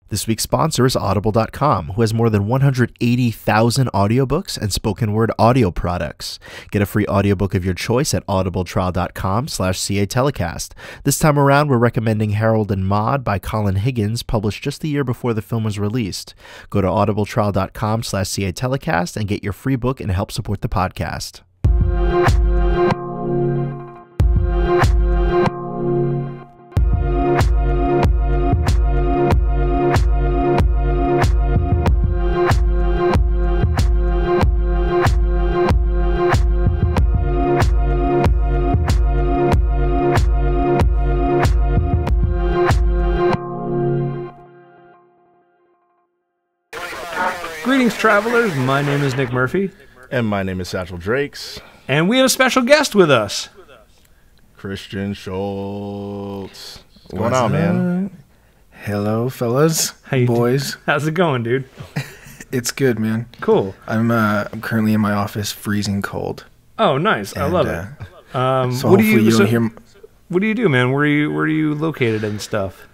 This week's sponsor is Audible.com, who has more than 180,000 audiobooks and spoken word audio products. Get a free audiobook of your choice at audibletrial.com/CA Telecast. This time around, we're recommending Harold and Maude by Colin Higgins, published just the year before the film was released. Go to audibletrial.com/CA Telecast and get your free book and help support the podcast. Greetings, travelers. My name is Nick Murphy. And my name is Satchell Drakes. And we have a special guest with us. Christian Schultz. What's going on, man? Hello, fellas. Boys. How's it going, dude? It's good, man. Cool. I'm currently in my office, freezing cold. Oh, nice. I love it. So what do you hear? What do you do, man? Where are you located and stuff?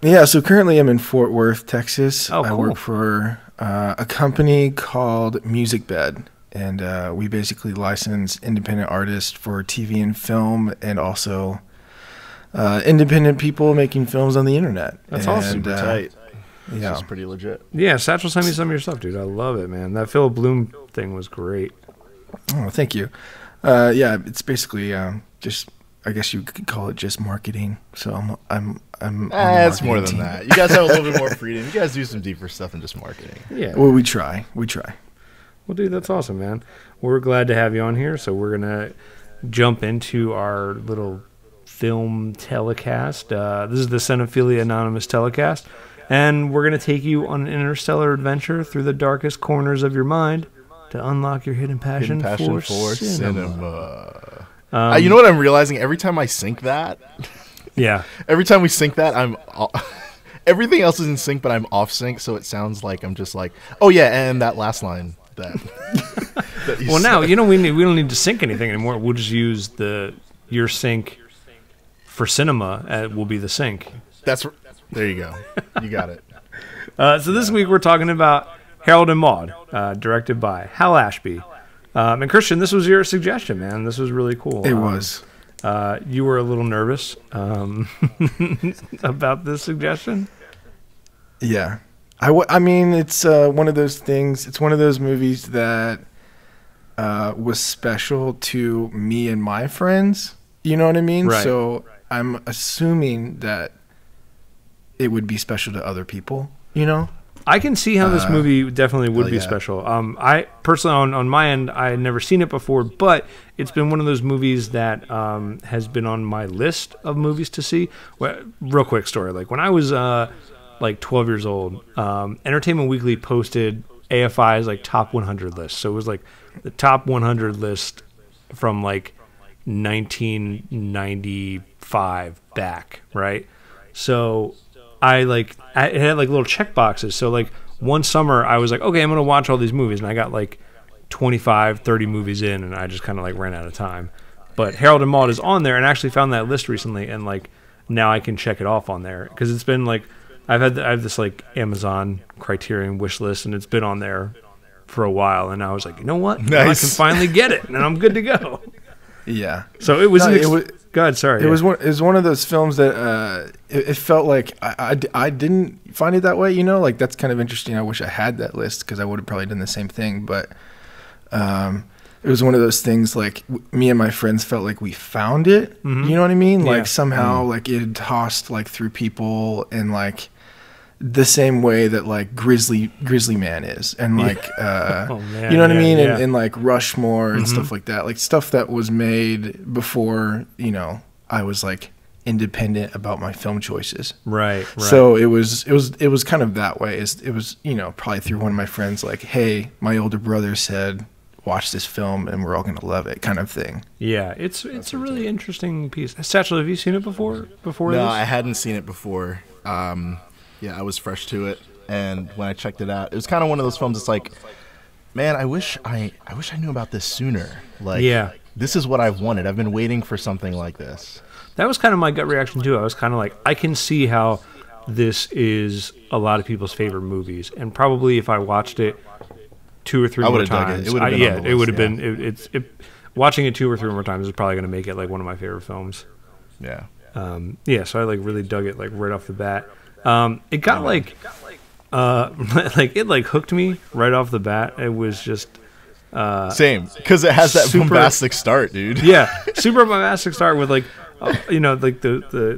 Yeah, so currently I'm in Fort Worth, Texas. Oh, cool. I work for a company called Music Bed, and we basically license independent artists for TV and film, and also independent people making films on the internet. That's awesome. Super tight. Yeah, This is pretty legit. Yeah, Satchel sent me some of your stuff, dude. I love it, man. That Phil Bloom thing was great. Oh, thank you. Yeah, it's basically just, I guess you could call it just marketing. So I'm It's more than that. You guys have a little bit more freedom. You guys do some deeper stuff than just marketing. Yeah. Well, we try. Well, dude, that's awesome, man. We're glad to have you on here. So we're gonna jump into our little film telecast. This is the Cinephilia Anonymous Telecast, and we're gonna take you on an interstellar adventure through the darkest corners of your mind to unlock your hidden passion for cinema. You know what I'm realizing? Every time I sync that, yeah. Every time we sync that, everything else is in sync, but I'm off sync, so it sounds like I'm just like, oh yeah, and that last line that. Well, now we don't need to sync anything anymore. We'll just use your sync for cinema. Will be the sync. There you go. You got it. So this week we're talking about Harold and Maude, directed by Hal Ashby. And Christian, this was your suggestion, man. This was really cool. It was. You were a little nervous about this suggestion? Yeah. I mean, it's one of those things. It's one of those movies that was special to me and my friends. You know what I mean? Right. So I'm assuming that it would be special to other people, you know? I can see how this movie definitely would be special. I personally, on my end, I had never seen it before, but it's been one of those movies that has been on my list of movies to see. Well, real quick story: like when I was like 12 years old, Entertainment Weekly posted AFI's like top 100 list. So it was like the top 100 list from like 1995 back, right? So it had like little check boxes. So like one summer I was like, okay, I'm going to watch all these movies. And I got like 25, 30 movies in, and I just kind of like ran out of time. But Harold and Maude is on there, and I actually found that list recently, and like now I can check it off on there. Because it's been like, I have this like Amazon Criterion wish list, and it's been on there for a while. And I was like, you know what? Nice. Now I can finally get it, and I'm good to go. Yeah. So it was go ahead, sorry. It was one of those films that it felt like I didn't find it that way, you know? Like, that's kind of interesting. I wish I had that list because I would have probably done the same thing. But it was one of those things like me and my friends felt like we found it. Mm-hmm. You know what I mean? Yeah. Like somehow like it had tossed like through people and like the same way that like Grizzly Man is, and like oh, man, you know what I mean, yeah. and like Rushmore and stuff like that, like stuff that was made before, you know, I was like independent about my film choices. Right. So it was kind of that way. It was, you know, probably through one of my friends, like, hey, my older brother said watch this film and we're all gonna love it, kind of thing. Yeah, it's a really interesting piece. Satchel, have you seen it before? No, this? I hadn't seen it before. Yeah, I was fresh to it, and when I checked it out, it was kind of one of those films. It's like, man, I wish I knew about this sooner. Like, yeah, this is what I've wanted. I've been waiting for something like this. That was kind of my gut reaction too. I was kind of like, I can see how this is a lot of people's favorite movies, and probably if I watched it 2 or 3 more times, it would have been. Watching it 2 or 3 more times is probably going to make it like one of my favorite films. Yeah. So I like really dug it like right off the bat. It got like it like hooked me right off the bat. It was just same, because it has that bombastic start, dude. Yeah, super bombastic start with like like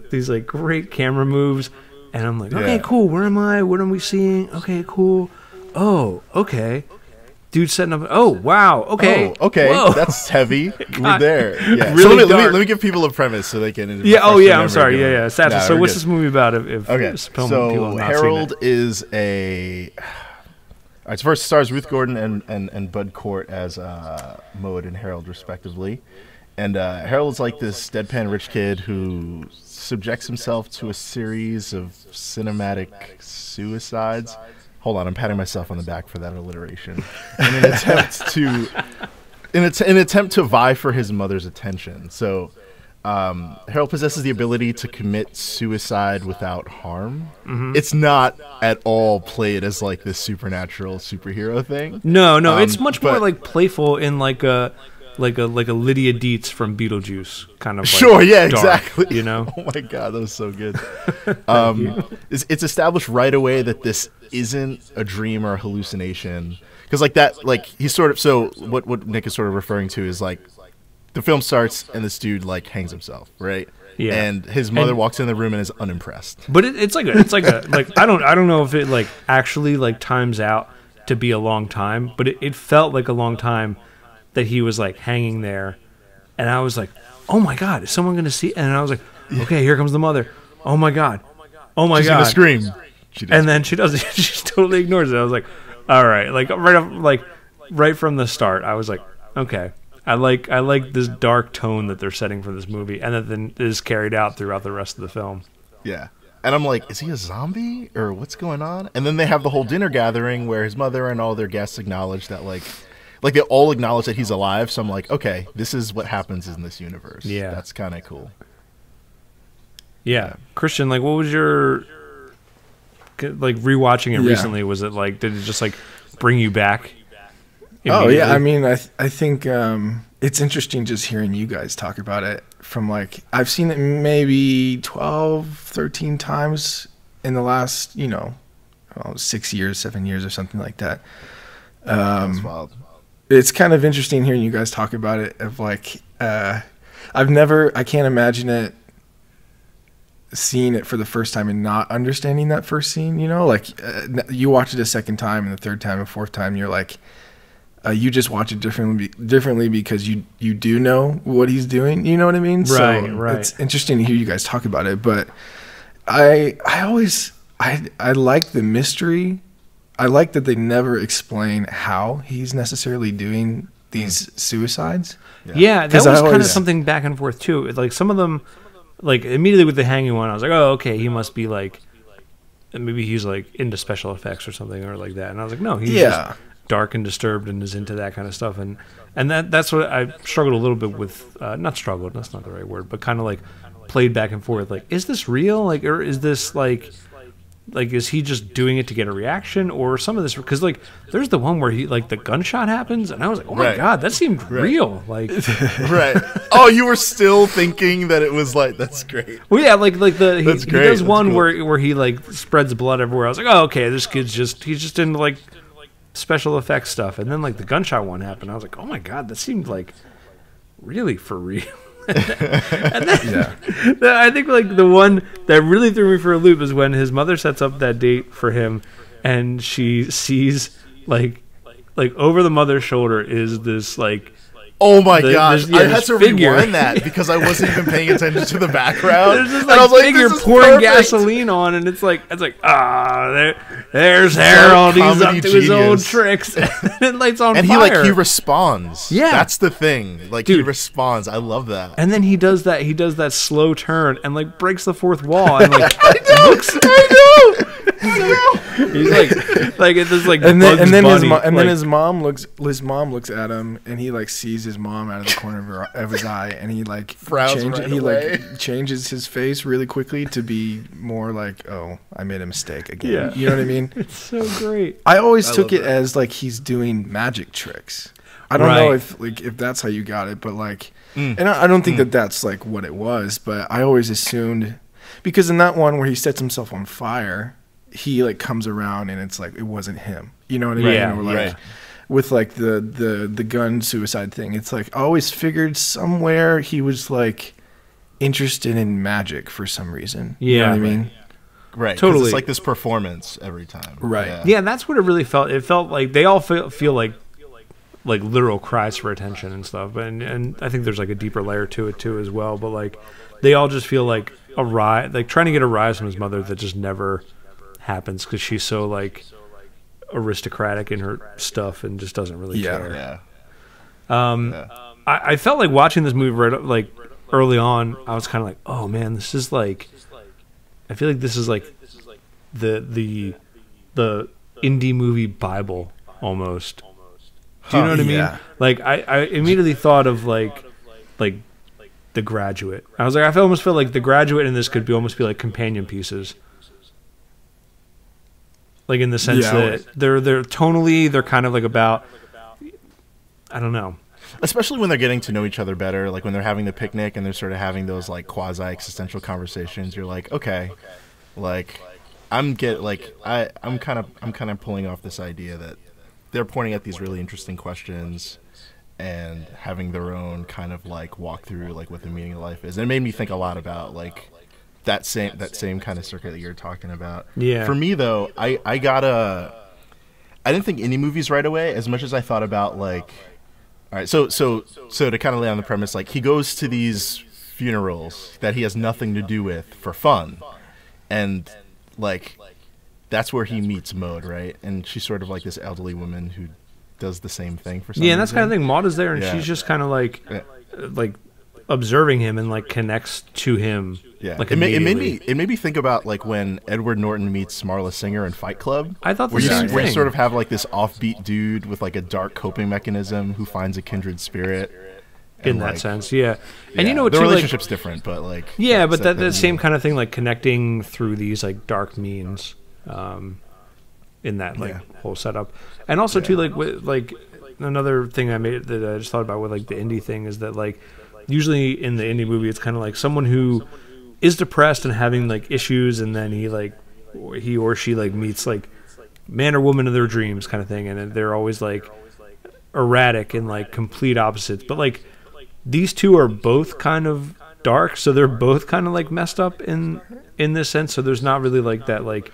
these like great camera moves, and I'm like, okay, cool. Where am I? What am we seeing? Okay, cool. Oh, okay. Dude setting up. Oh, wow. Okay. Oh, okay. Whoa. That's heavy. We're there. Yeah. Really so let me give people a premise so they can. Yeah. Oh, yeah. I'm sorry. Yeah. Satchel. Nah, so what's this movie about? Okay. So Harold is a. All right. So first, it stars Ruth Gordon and Bud Cort as Maude and Harold, respectively. And Harold's like this deadpan rich kid who subjects himself to a series of cinematic suicides. Hold on, I'm patting myself on the back for that alliteration. In an attempt to vie for his mother's attention. So Harold possesses the ability to commit suicide without harm. Mm-hmm. It's not at all played as like this supernatural superhero thing. No, it's much more like playful in like a Lydia Dietz from Beetlejuice kind of. Like sure, yeah, dark, exactly. You know. Oh my god, that was so good. It's established right away that this isn't a dream or a hallucination, because like that, like he's sort of. So what Nick is sort of referring to is like the film starts and this dude like hangs himself, right? Yeah. And his mother walks in the room and is unimpressed. But it's like I don't know if it like actually like times out to be a long time, but it felt like a long time that he was like hanging there, and I was like, oh my god, is someone gonna see? And I was like, okay, here comes the mother. Oh my god, she's gonna scream. Then she does. She totally ignores it. I was like, all right, like right from the start, I was like, okay, I like this dark tone that they're setting for this movie, and that then is carried out throughout the rest of the film. Yeah. And I'm like, is he a zombie or what's going on? And then they have the whole dinner gathering where his mother and all their guests acknowledge that like they all acknowledge that he's alive. So I'm like, okay, this is what happens in this universe. Yeah. That's kind of cool. Yeah. Christian, like, what was your, like, rewatching it recently? Was it like, did it just like bring you back? Oh, yeah. I mean, I think it's interesting just hearing you guys talk about it from like, I've seen it maybe 12, 13 times in the last, 6 years, 7 years or something like that. That's wild. It's kind of interesting hearing you guys talk about it. Of like, I can't imagine seeing it for the first time and not understanding that first scene. Like you watch it a second time and the third time and fourth time, you're like, you just watch it differently because you do know what he's doing. You know what I mean? Right. It's interesting to hear you guys talk about it, but I like the mystery. I like that they never explain how he's necessarily doing these suicides. Yeah, that was kind of something back and forth too. Like some of them, like immediately with the hanging one, I was like, oh, okay, he must be like, maybe he's like into special effects or something or like that. And I was like, no, he's just dark and disturbed and is into that kind of stuff. And that's what I struggled a little bit with. Not struggled, that's not the right word, but kind of like played back and forth. Like, is this real? Like, or is this like is he just doing it to get a reaction, or some of this? Because like, there's the one where he like the gunshot happens, and I was like, oh my god, that seemed real. Like, right? Oh, you were still thinking that it was like, that's great. Well, yeah, he does one where he like spreads blood everywhere. I was like, oh, okay, this kid's he's just into like special effects stuff, and then like the gunshot one happened. I was like, oh my god, that seemed like really for real. And then, I think like the one that really threw me for a loop is when his mother sets up that date for him, and she sees like over the mother's shoulder is this like, oh my gosh, I had to rewind that because I wasn't even paying attention to the background. There's this like, and I was figure like, pouring perfect. Gasoline on, and it's like there's Harold. He's up to his old tricks. And it lights on fire. And he responds. Yeah, that's the thing. Like, dude, he responds. I love that. And then he does that slow turn and like breaks the fourth wall and like I know. He's like it's this like and Bugs then Bunny, his mom looks at him, and he like sees his mom out of the corner of his eye, and he like changes his face really quickly to be more like, oh, I made a mistake again. Yeah. You know what I mean? It's so great. I always took it as like he's doing magic tricks. I don't know if that's how you got it, but like, and I don't think that that's like what it was, but I always assumed, because in that one where he sets himself on fire, he like comes around and it's like it wasn't him. You know what I mean? Yeah, or like with like the gun suicide thing, it's like I always figured somewhere he was like interested in magic for some reason. Yeah, you know what I mean? Right, totally. It's like this performance every time. Right. Yeah, and that's what it really felt. It felt like they all feel like literal cries for attention and stuff, and I think there's like a deeper layer to it too as well. But like they all just feel like a rise, like trying to get a rise from his mother that just never happens because she's so like aristocratic in her stuff and just doesn't really care. I felt like watching this movie like early on, I was kind of like, oh man, this is like, I feel like this is like the indie movie Bible almost. Do you know what I mean? Like I immediately thought of like The Graduate. I was like, I almost feel like The Graduate and this could almost be like companion pieces. Like in the sense that they're tonally, they're kind of like about, I don't know. Especially when they're getting to know each other better, like when they're having the picnic and they're sort of having those like quasi existential conversations. You're like, okay, like I'm kind of pulling off this idea that they're pointing at these really interesting questions and having their own kind of like walk through like what the meaning of life is. And it made me think a lot about like that same kind of circuit that you're talking about. Yeah. For me though, I didn't think indie movies right away as much as I thought about like, all right, so to kind of lay on the premise, like he goes to these funerals that he has nothing to do with for fun, and like that's where he meets Maude, right? And she's sort of like this elderly woman who does the same thing for some reason. And that's kind of thing. Maude is there, and she's just kind of like observing him and like connects to him. Yeah, like it made me think about like when Edward Norton meets Marla Singer in Fight Club. I thought where you sort of have like this offbeat dude with like a dark coping mechanism who finds a kindred spirit. In that sense, yeah. And you know what? The too, relationship's different, but like but that same kind of thing, like connecting through these like dark means, in that like whole setup, and also too like with like another thing I made that I just thought about with like the indie thing is that like usually in the indie movie it's kind of like someone who is depressed and having like issues, and then he or she like meets like man or woman of their dreams kind of thing, and they're always like erratic and like complete opposites, but like these two are both kind of dark, so they're both kind of like messed up in this sense. So there's not really like that, like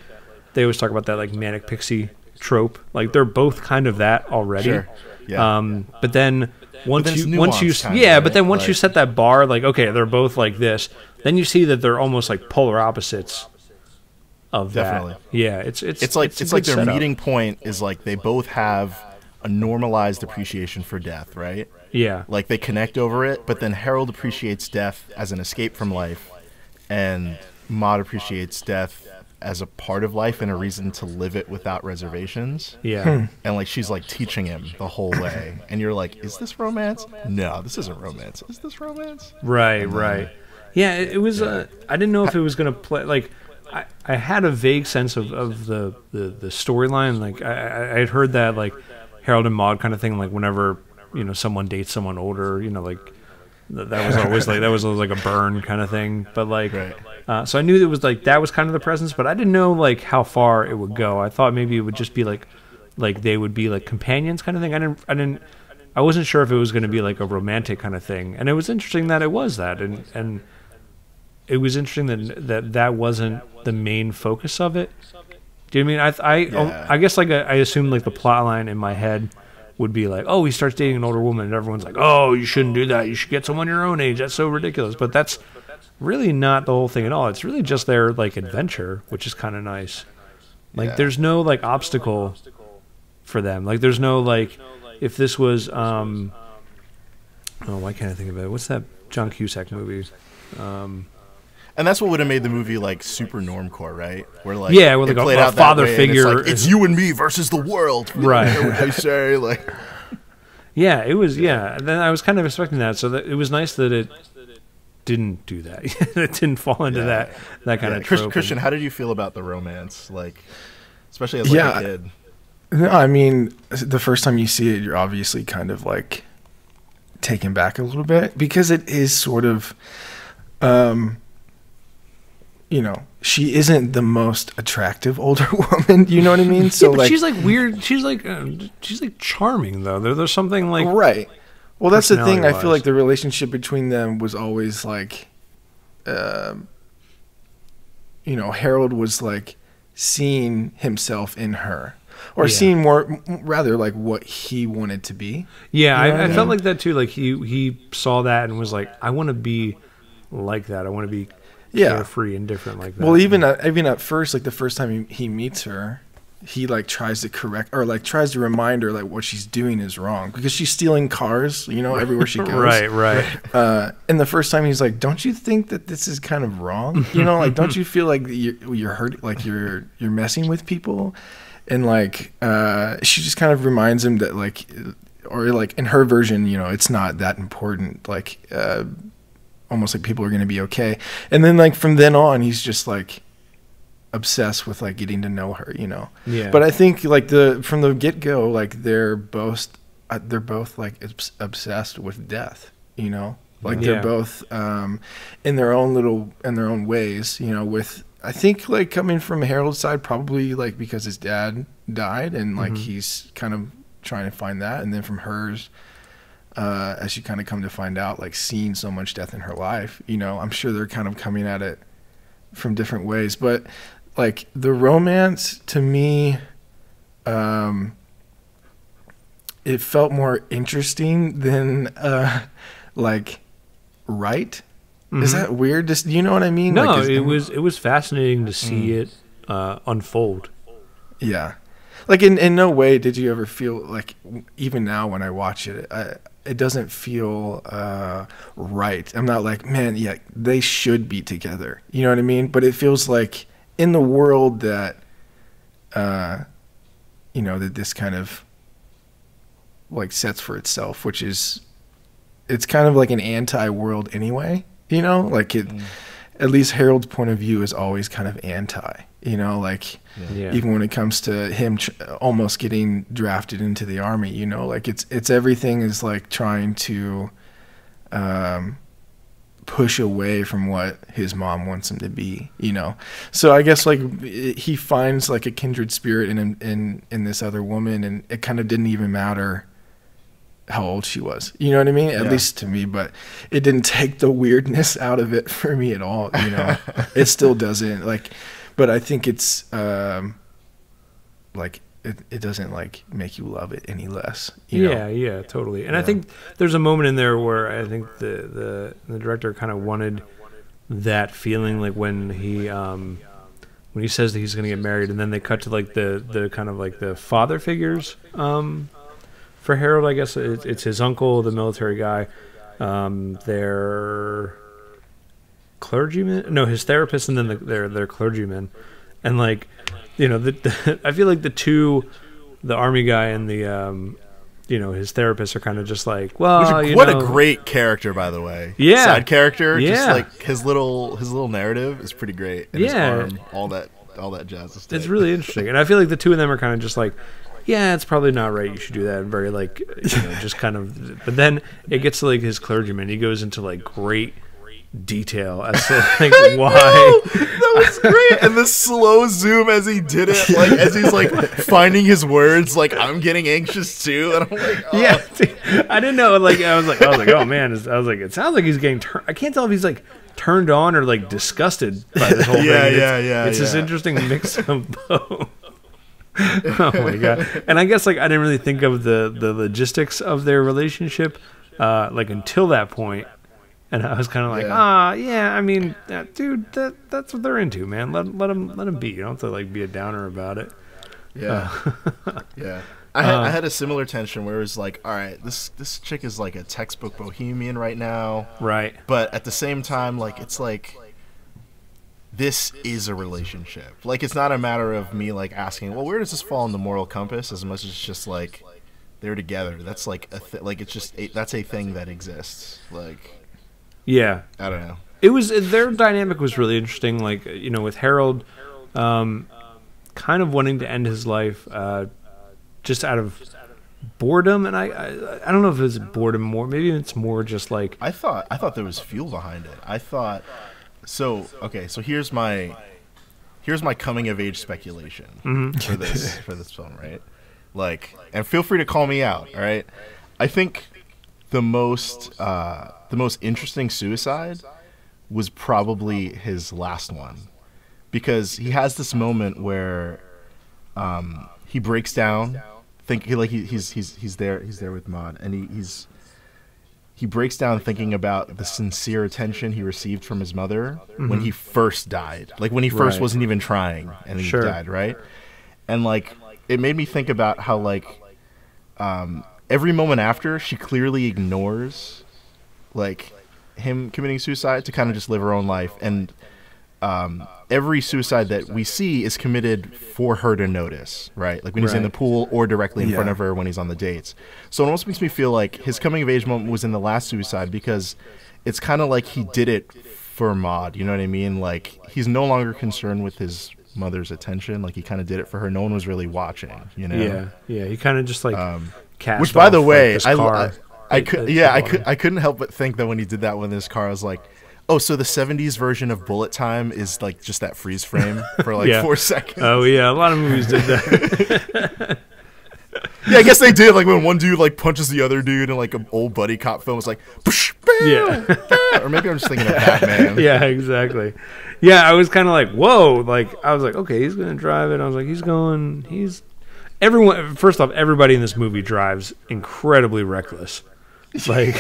they always talk about that like manic pixie trope. Like they're both kind of that already. Sure. Yeah. But then once you set that bar, like okay, they're both like this, then you see that they're almost like polar opposites of Definitely. that. Yeah, it's like their setup. meeting point is like they both have a normalized appreciation for death, right? Yeah. Like they connect over it, but then Harold appreciates death as an escape from life, and Maude appreciates death as a part of life and a reason to live it without reservations. Yeah. And like she's like teaching him the whole way, and you're like, is this romance? No, this isn't romance. Is this romance? Right. Yeah, it was. I didn't know if it was gonna play. Like, I had a vague sense of the storyline. Like, I had heard that like Harold and Maude kind of thing. Like, whenever someone dates someone older, like that was always like a burn kind of thing. But like, so I knew it was like that was kind of the presence, but I didn't know like how far it would go. I thought maybe it would just be like they would be like companions kind of thing. I wasn't sure if it was going to be like a romantic kind of thing. And it was interesting that it was that, and it was interesting that wasn't the main focus of it. Do you know what I mean? I guess like I assumed like the plot line in my head would be like, oh, he starts dating an older woman, and everyone's like, oh, you shouldn't do that. You should get someone your own age. That's so ridiculous. But that's really not the whole thing at all. It's really just their like adventure, which is kind of nice. Like there's no like obstacle for them. Like there's no like if this was why can't I think of it? What's that John Cusack movie? And that's what would have made the movie like super normcore, right? Where like where like played a out father that way, figure. And it's you and me versus the world, right? What I say, like. Yeah, it was. Yeah, and then I was kind of expecting that, so that it was nice that it didn't do that. It didn't fall into that kind of trope. Christian, how did you feel about the romance, like, especially as like a kid? No, I mean, the first time you see it, you're obviously kind of like taken back a little bit because it is sort of, you know, she isn't the most attractive older woman. You know what I mean? So but like, she's like weird. She's like charming though. There's something like right. Well, that's the thing. I feel personality-wise. like the relationship between them was always like, you know, Harold was like seeing himself in her, or seeing more, rather like what he wanted to be. Yeah, You know what I I felt mean? like that too. Like he saw that and was like, I want to be like that. I want to be carefree and different like that. Well, even at first, like the first time he meets her, he like tries to correct or like tries to remind her like what she's doing is wrong because she's stealing cars, you know, everywhere she goes. right. And the first time he's like, "Don't you think that this is kind of wrong? You know, like don't you feel like you're hurt, like you're messing with people?" And like she just kind of reminds him that like, or like in her version, you know, it's not that important. Like almost like people are going to be okay. And then like from then on, he's just like obsessed with like getting to know her, you know. Yeah. But I think like from the get-go, like they're both like obsessed with death, you know. Like they're both in their own ways, you know, with I think like coming from Harold's side probably like because his dad died and like he's kind of trying to find that, and then from hers as you kind of come to find out, like seeing so much death in her life, you know, I'm sure they're kind of coming at it from different ways. But like the romance to me, it felt more interesting than like right. Is that weird? Just, you know what I mean? No, like, it was fascinating to see it unfold. Yeah. Like in no way did you ever feel like, even now when I watch it, it doesn't feel right. I'm not like, man, yeah, they should be together. You know what I mean? But it feels like in the world that, you know, that this kind of like sets for itself, which is, it's kind of like an anti-world anyway. You know, like at least Harold's point of view is always kind of anti, you know, like even when it comes to him almost getting drafted into the army, you know, like it's everything is like trying to push away from what his mom wants him to be, you know. So I guess like he finds like a kindred spirit in this other woman, and it kind of didn't even matter how old she was, you know what I mean? At least to me, but it didn't take the weirdness out of it for me at all, you know. It still doesn't, like, but I think it's like it doesn't like make you love it any less, you know? Yeah, totally. And I think there's a moment in there where I think the director kind of wanted that feeling, like when he says that he's going to get married, and then they cut to like the kind of like the father figures for Harold. I guess it's his uncle, the military guy, their clergyman, no, his therapist, and then their clergyman. And like, you know, I feel like the army guy and the you know, his therapist are kind of just like, well, what a great character, by the way. Yeah, side character. Yeah, just like his little narrative is pretty great. And his arm, all that jazz is tight. It's really interesting. And I feel like the two of them are kind of just like, yeah, it's probably not right. You should do that. And very like, you know, just kind of. But then it gets to like his clergyman. He goes into like great detail as to like why. That was great. And the slow zoom as he did it, like as he's like finding his words, like I'm getting anxious too. And I'm like, oh. Yeah, I didn't know. Like I was like, oh man. I was like, it sounds like he's getting. I can't tell if he's like turned on or like disgusted by this whole thing. It's this interesting mix of both. Oh my god. And I guess like I didn't really think of the logistics of their relationship like until that point, and I was kind of like, I mean, dude, that's what they're into, man. Let them be. You don't have to like be a downer about it. Yeah. I had a similar tension where it was like, all right, this chick is like a textbook bohemian right now, right? But at the same time, like it's like this is a relationship. Like, it's not a matter of me like asking, well, where does this fall in the moral compass, as much as it's just like they're together. That's like like it's just that's a thing that exists. Like, yeah, I don't know. It was their dynamic was really interesting. Like, you know, with Harold, kind of wanting to end his life, just out of boredom, and I don't know if it's boredom more. Maybe it's more just like I thought there was fuel behind it. I thought so. Okay, so here's my coming of age speculation for this film, right? Like, and feel free to call me out. All right, I think the most interesting suicide was probably his last one, because he has this moment where he breaks down, he's there with Maude, and he breaks down thinking about the sincere attention he received from his mother when he first died, like when he first wasn't even trying and he died, right? And like, it made me think about how like every moment after, she clearly ignores like him committing suicide to kind of just live her own life, and every suicide that we see is committed for her to notice, right? Like when he's in the pool or directly in front of her when he's on the dates. So it almost makes me feel like his coming of age moment was in the last suicide, because it's kind of like he did it for Maude, you know what I mean? Like, he's no longer concerned with his mother's attention. Like, he kind of did it for her. No one was really watching, you know? Yeah, he kind of just like cast which, by the off, way, like, I couldn't help but think that when he did that with his car, I was like, oh, so the 70s version of Bullet Time is like just that freeze frame for like 4 seconds. Oh yeah, a lot of movies did that. Yeah, I guess they did. Like when one dude like punches the other dude in like an old buddy cop film, it's like, bam, or maybe I'm just thinking of Batman. Yeah, exactly. Yeah, I was kind of like, whoa, like I was like, okay, he's gonna drive it. I was like, everyone. First off, everybody in this movie drives incredibly reckless. Like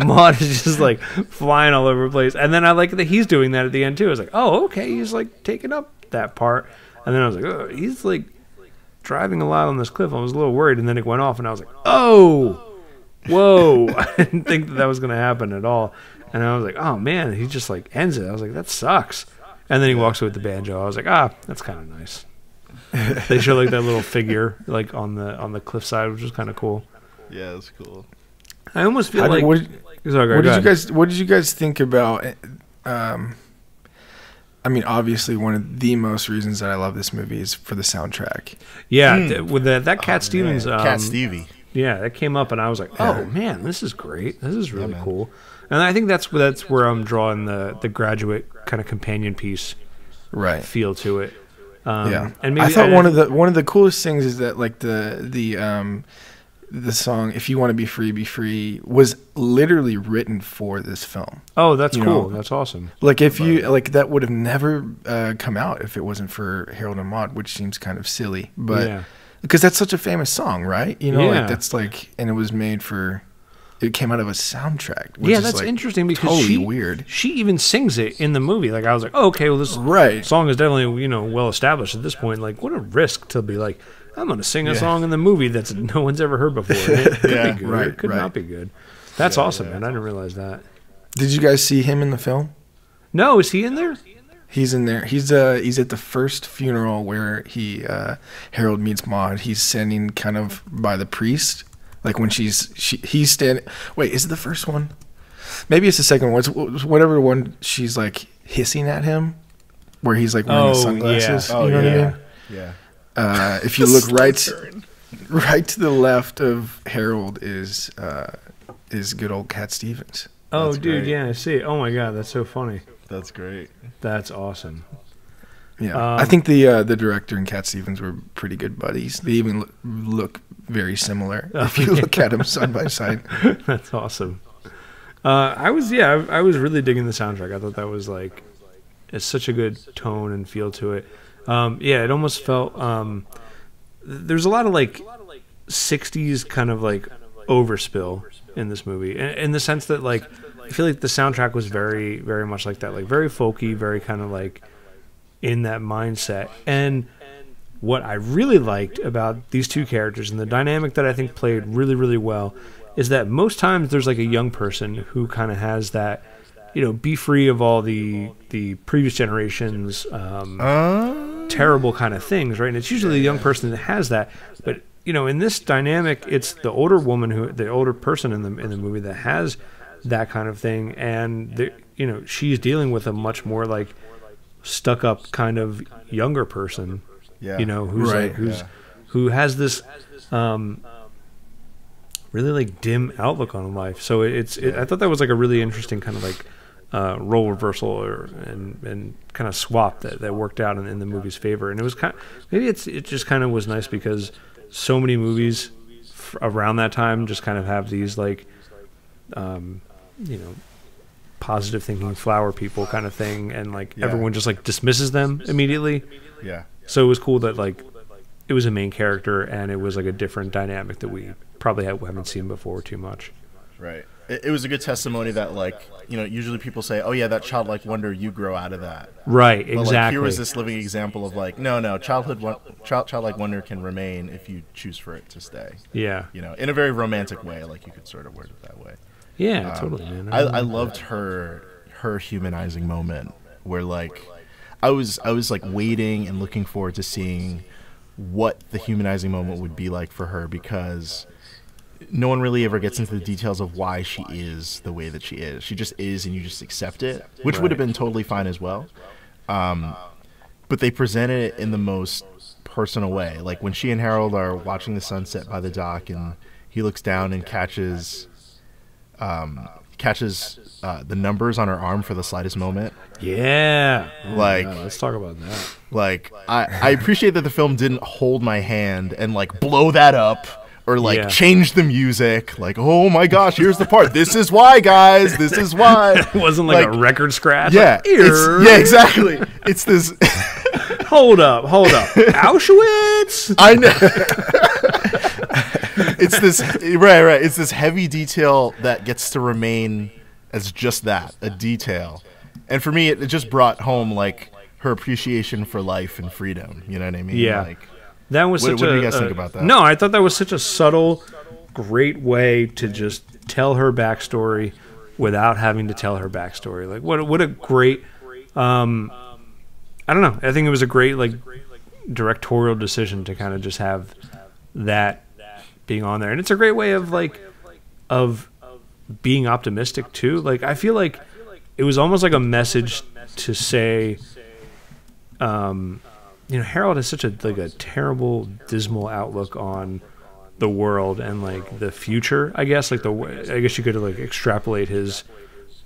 Maude is just like flying all over the place, and then I like that he's doing that at the end too. I was like, oh, okay, he's like taking up that part, and then I was like, oh, he's like driving a lot on this cliff. I was a little worried, and then it went off, and I was like, oh, whoa, I didn't think that was gonna happen at all, and I was like, oh man, he just like ends it. I was like, that sucks, and then he walks away with the banjo. I was like, that's kind of nice. They show like that little figure like on the cliffside, which was kind of cool. Yeah, that's cool. I almost feel like. What did you guys think about? I mean, obviously, one of the most reasons that I love this movie is for the soundtrack. Yeah, with that Cat Stevens, Cat Stevie. Yeah, that came up, and I was like, oh man, this is great. This is really cool. And I think that's where I'm drawing the Graduate kind of companion piece, feel to it. And maybe, I thought one of the coolest things is that like the song "If You Want to Be Free" was literally written for this film. Oh, that's cool. That's awesome. Like if you like, that would have never come out if it wasn't for Harold and Maude, which seems kind of silly, but because that's such a famous song, right? You know, like that's like, and it was made for. It came out of a soundtrack. Which is that's like interesting because totally weird. She even sings it in the movie. Like I was like, oh, okay, well this song is definitely well established at this point. Like what a risk to be like, I'm going to sing a song in the movie that's no one's ever heard before. It could be good. It could not be good. That's awesome, man. I didn't realize that. Did you guys see him in the film? No, is he in there? He's in there. He's at the first funeral where Harold meets Maude. He's standing kind of by the priest. Like when he's standing. Wait, is it the first one? Maybe it's the second one. It's whatever one she's like hissing at him, where he's like wearing the sunglasses. Yeah. You know what I mean? Yeah. If you look right to the left of Harold is good old Cat Stevens. Oh, That's dude, great. yeah, I see it. Oh my god, that's so funny. That's great. That's awesome. Yeah, I think the director and Cat Stevens were pretty good buddies. They even look very similar if you look at them side by side. That's awesome. I was really digging the soundtrack. I thought that was like, it's such a good tone and feel to it. It almost felt there's a lot of like 60s kind of like overspill in this movie, in the sense that like I feel like the soundtrack was very, very much like that, like very folky, very kind of like in that mindset. And what I really liked about these two characters and the dynamic that I think played really, really well is that most times there's like a young person who kind of has that be free of all the previous generations terrible kind of things, right? And it's usually the young person that has that, but in this dynamic, it's the older person in the movie that has that kind of thing, and she's dealing with a much more like stuck up kind of younger person, who has this really like dim outlook on life. So I thought that was like a really interesting kind of like role reversal and kind of swap that worked out in the movie's favor. And it was it just kind of was nice because so many movies around that time just kind of have these like positive thinking flower people kind of thing, and like everyone just like dismisses them immediately. So it was cool that like it was a main character and it was like a different dynamic that we probably haven't seen before too much. Right. It was a good testimony that, like, usually people say, oh, yeah, that childlike wonder, you grow out of that. Right, but, exactly. Like, here was this living example of, like, no, childlike wonder can remain if you choose for it to stay. Yeah. In a very romantic way, like, you could sort of word it that way. Yeah, totally, man. I loved her humanizing moment where, like, I was like, waiting and looking forward to seeing what the humanizing moment would be like for her, because no one really ever gets into the details of why she is the way that she is. She just is, and you just accept it, which would have been totally fine as well. But they presented it in the most personal way. Like when she and Harold are watching the sunset by the dock, and he looks down and catches the numbers on her arm for the slightest moment. Yeah. Like, let's talk about that. Like, I appreciate that the film didn't hold my hand and like blow that up. Or like change the music, like, oh my gosh, here's the part. This is why, guys. This is why. It wasn't like a record scratch. Yeah, like, exactly. It's this. Hold up. Auschwitz. I know. It's this right. It's this heavy detail that gets to remain as just that, a detail. And for me, it just brought home like her appreciation for life and freedom. You know what I mean? Yeah. Like, that was what do you guys think about that? No, I thought that was such a subtle, great way to just tell her backstory without having to tell her backstory. Like, what a great, I don't know. I think it was a great, like, directorial decision to kind of just have that being on there. And it's a great way of, like, of being optimistic, too. Like, I feel like it was almost like a message to say, Harold has such a terrible, dismal outlook on the world and like the future. I guess like I guess you could like extrapolate his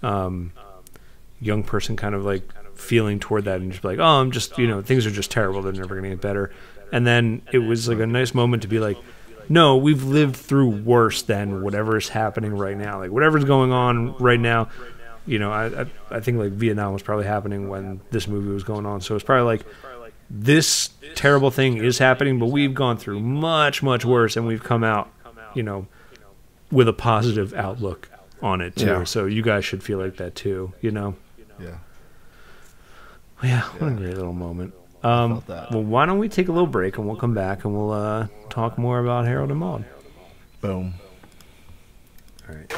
young person kind of like feeling toward that and just be like, oh, I'm just things are just terrible. They're never going to get better. And then it was like a nice moment to be like, no, we've lived through worse than whatever is happening right now. Like whatever's going on right now. I think like Vietnam was probably happening when this movie was going on. So it's probably like, this terrible thing is happening, but we've gone through much, much worse, and we've come out, with a positive outlook on it too. Yeah. So you guys should feel like that too, Yeah. Yeah, what a great little moment. Well, why don't we take a little break and we'll come back and we'll talk more about Harold and Maude. Boom. All right.